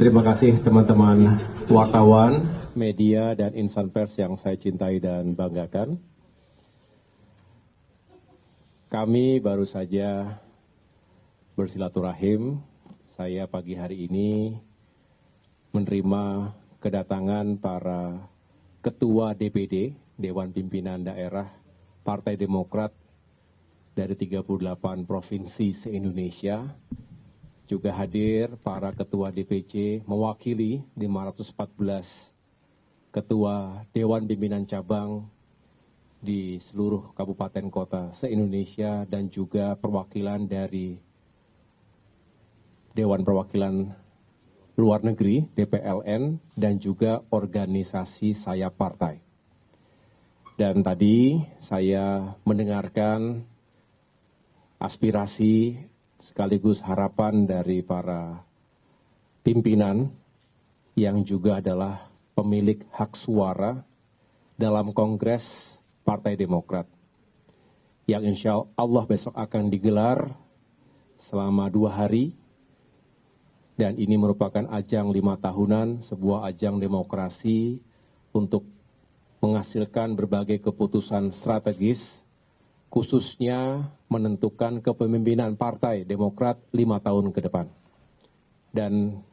Terima kasih teman-teman wartawan, media, dan insan pers yang saya cintai dan banggakan. Kami baru saja bersilaturahim. Saya pagi hari ini menerima kedatangan para ketua DPD, Dewan Pimpinan Daerah Partai Demokrat dari 38 provinsi se-Indonesia. Juga hadir para ketua DPC mewakili 514 ketua Dewan Pimpinan Cabang di seluruh kabupaten kota se-Indonesia dan juga perwakilan dari Dewan Perwakilan Luar Negeri, DPLN, dan juga organisasi sayap partai. Dan tadi saya mendengarkan aspirasi sekaligus harapan dari para pimpinan yang juga adalah pemilik hak suara dalam Kongres Partai Demokrat yang insya Allah besok akan digelar selama 2 hari, dan ini merupakan ajang 5 tahunan, sebuah ajang demokrasi untuk menghasilkan berbagai keputusan strategis, khususnya menentukan kepemimpinan Partai Demokrat 5 tahun ke depan. Dan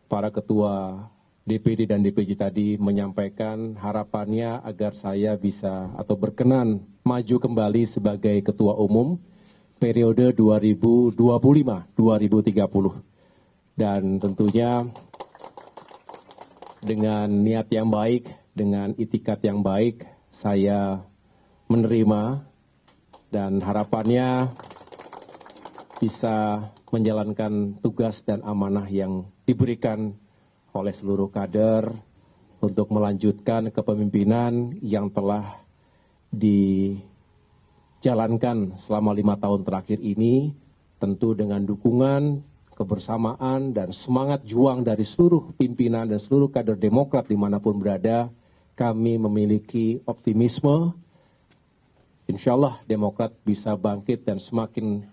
para ketua DPD dan DPC tadi menyampaikan harapannya agar saya bisa atau berkenan maju kembali sebagai ketua umum periode 2025-2030. Dan tentunya dengan niat yang baik, dengan itikat yang baik, saya menerima dan harapannya bisa menjalankan tugas dan amanah yang diberikan oleh seluruh kader untuk melanjutkan kepemimpinan yang telah dijalankan selama 5 tahun terakhir ini, tentu dengan dukungan, kebersamaan, dan semangat juang dari seluruh pimpinan dan seluruh kader Demokrat dimanapun berada. Kami memiliki optimisme, insya Allah Demokrat bisa bangkit dan semakin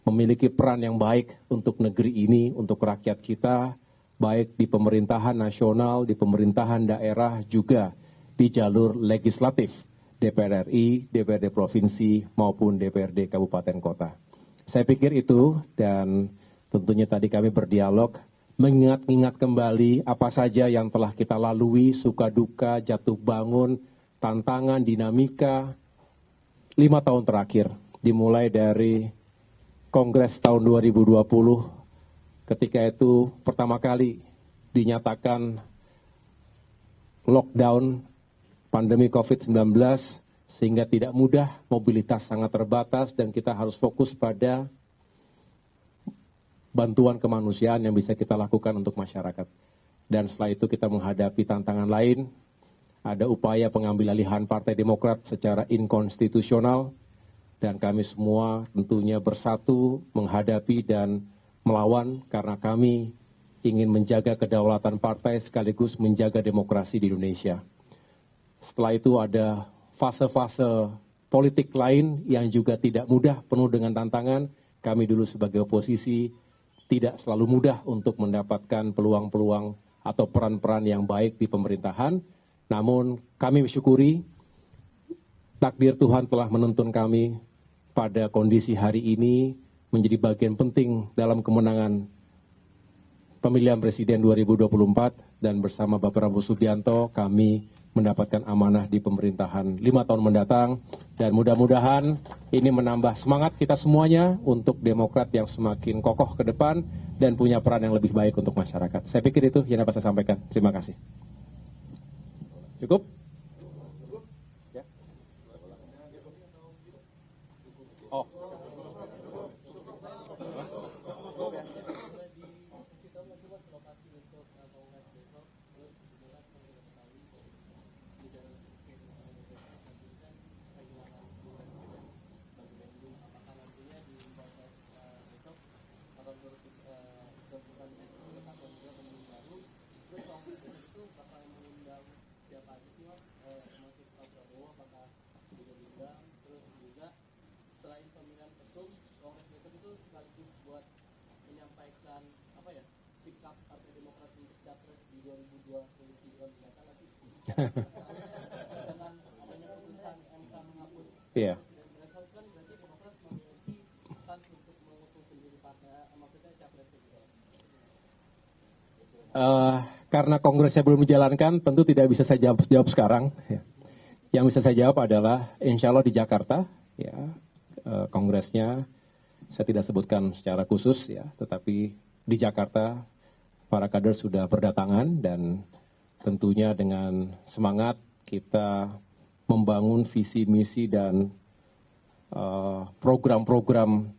memiliki peran yang baik untuk negeri ini, untuk rakyat kita, baik di pemerintahan nasional, di pemerintahan daerah, juga di jalur legislatif, DPR RI, DPRD Provinsi, maupun DPRD Kabupaten Kota. Saya pikir itu, dan tentunya tadi kami berdialog, mengingat-ingat kembali apa saja yang telah kita lalui, suka duka, jatuh bangun, tantangan, dinamika, 5 tahun terakhir, dimulai dari Kongres tahun 2020, ketika itu pertama kali dinyatakan lockdown pandemi COVID-19, sehingga tidak mudah, mobilitas sangat terbatas, dan kita harus fokus pada bantuan kemanusiaan yang bisa kita lakukan untuk masyarakat. Dan setelah itu kita menghadapi tantangan lain, ada upaya pengambil alihan Partai Demokrat secara inkonstitusional, dan kami semua tentunya bersatu menghadapi dan melawan karena kami ingin menjaga kedaulatan partai sekaligus menjaga demokrasi di Indonesia. Setelah itu ada fase-fase politik lain yang juga tidak mudah, penuh dengan tantangan. Kami dulu sebagai oposisi tidak selalu mudah untuk mendapatkan peluang-peluang atau peran-peran yang baik di pemerintahan. Namun kami bersyukuri takdir Tuhan telah menuntun kami pada kondisi hari ini menjadi bagian penting dalam kemenangan pemilihan presiden 2024, dan bersama Bapak Prabowo Subianto kami mendapatkan amanah di pemerintahan 5 tahun mendatang, dan mudah-mudahan ini menambah semangat kita semuanya untuk Demokrat yang semakin kokoh ke depan dan punya peran yang lebih baik untuk masyarakat. Saya pikir itu yang dapat saya sampaikan. Terima kasih. Cukup? Ya. Oh. Iya. Karena kongresnya belum dijalankan, tentu tidak bisa saya jawab sekarang. Ya. Yang bisa saya jawab adalah, insya Allah di Jakarta, ya, kongresnya saya tidak sebutkan secara khusus, ya, tetapi di Jakarta para kader sudah berdatangan dan tentunya dengan semangat kita membangun visi misi dan program-program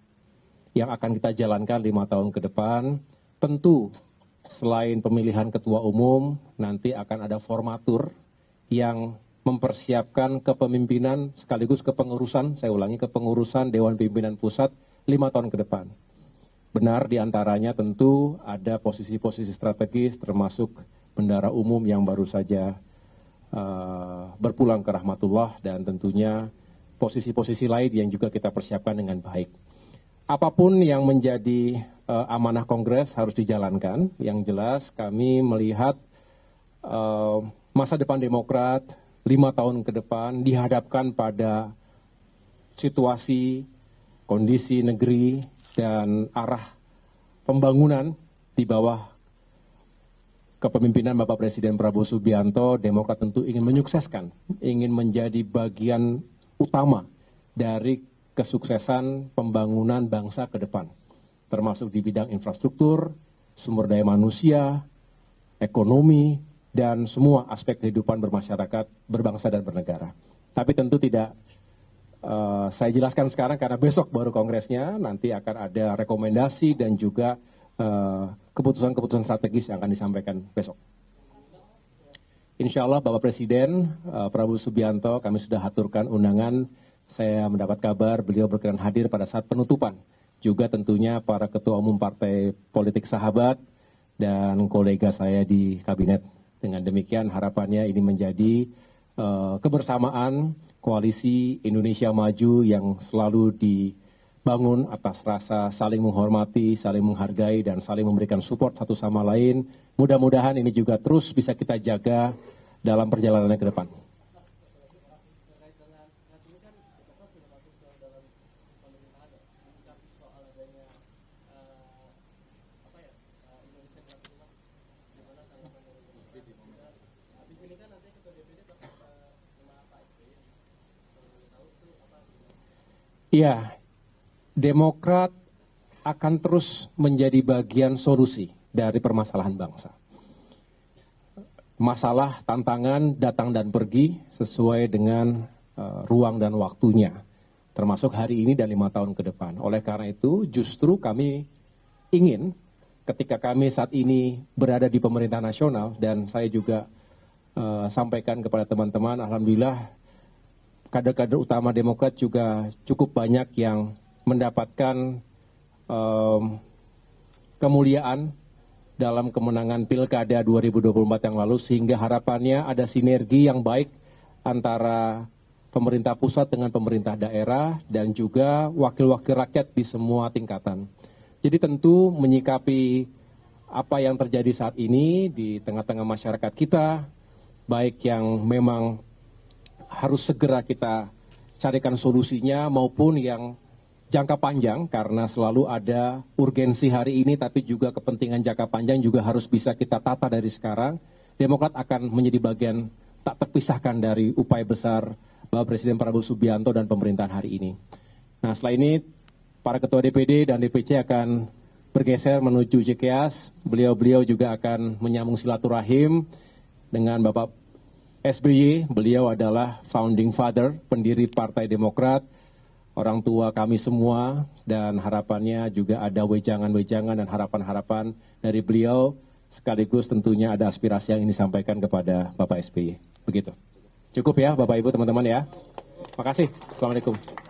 yang akan kita jalankan 5 tahun ke depan. Tentu selain pemilihan ketua umum, nanti akan ada formatur yang mempersiapkan kepemimpinan sekaligus kepengurusan, saya ulangi, kepengurusan Dewan Pimpinan Pusat 5 tahun ke depan. Benar, diantaranya tentu ada posisi-posisi strategis termasuk bendara umum yang baru saja berpulang ke rahmatullah, dan tentunya posisi-posisi lain yang juga kita persiapkan dengan baik. Apapun yang menjadi amanah Kongres harus dijalankan. Yang jelas kami melihat masa depan Demokrat 5 tahun ke depan dihadapkan pada situasi, kondisi negeri, dan arah pembangunan di bawah kepemimpinan Bapak Presiden Prabowo Subianto. Demokrat tentu ingin menyukseskan, ingin menjadi bagian utama dari kesuksesan pembangunan bangsa ke depan, termasuk di bidang infrastruktur, sumber daya manusia, ekonomi, dan semua aspek kehidupan bermasyarakat, berbangsa dan bernegara. Tapi tentu tidak saya jelaskan sekarang karena besok baru kongresnya, nanti akan ada rekomendasi dan juga keputusan-keputusan strategis yang akan disampaikan besok. Insya Allah Bapak Presiden Prabowo Subianto, kami sudah aturkan undangan. Saya mendapat kabar beliau berkenan hadir pada saat penutupan. Juga tentunya para ketua umum partai politik sahabat dan kolega saya di kabinet. Dengan demikian harapannya ini menjadi kebersamaan koalisi Indonesia Maju yang selalu dibangun atas rasa saling menghormati, saling menghargai, dan saling memberikan support satu sama lain. Mudah-mudahan ini juga terus bisa kita jaga dalam perjalanan ke depan. Iya, Demokrat akan terus menjadi bagian solusi dari permasalahan bangsa. Masalah, tantangan datang dan pergi sesuai dengan ruang dan waktunya, termasuk hari ini dan 5 tahun ke depan. Oleh karena itu, justru kami ingin ketika kami saat ini berada di pemerintah nasional, dan saya juga sampaikan kepada teman-teman, alhamdulillah, kader-kader utama Demokrat juga cukup banyak yang mendapatkan kemuliaan dalam kemenangan Pilkada 2024 yang lalu, sehingga harapannya ada sinergi yang baik antara pemerintah pusat dengan pemerintah daerah dan juga wakil-wakil rakyat di semua tingkatan. Jadi tentu menyikapi apa yang terjadi saat ini di tengah-tengah masyarakat kita, baik yang memang harus segera kita carikan solusinya maupun yang jangka panjang, karena selalu ada urgensi hari ini tapi juga kepentingan jangka panjang juga harus bisa kita tata dari sekarang. Demokrat akan menjadi bagian tak terpisahkan dari upaya besar Bapak Presiden Prabowo Subianto dan pemerintahan hari ini. Nah, setelah ini para ketua DPD dan DPC akan bergeser menuju Cikeas. Beliau-beliau juga akan menyambung silaturahim dengan Bapak SBY. Beliau adalah founding father, pendiri Partai Demokrat, orang tua kami semua, dan harapannya juga ada wejangan-wejangan dan harapan-harapan dari beliau, sekaligus tentunya ada aspirasi yang ingin disampaikan kepada Bapak SBY. Begitu. Cukup ya Bapak Ibu teman-teman ya. Makasih. Assalamualaikum.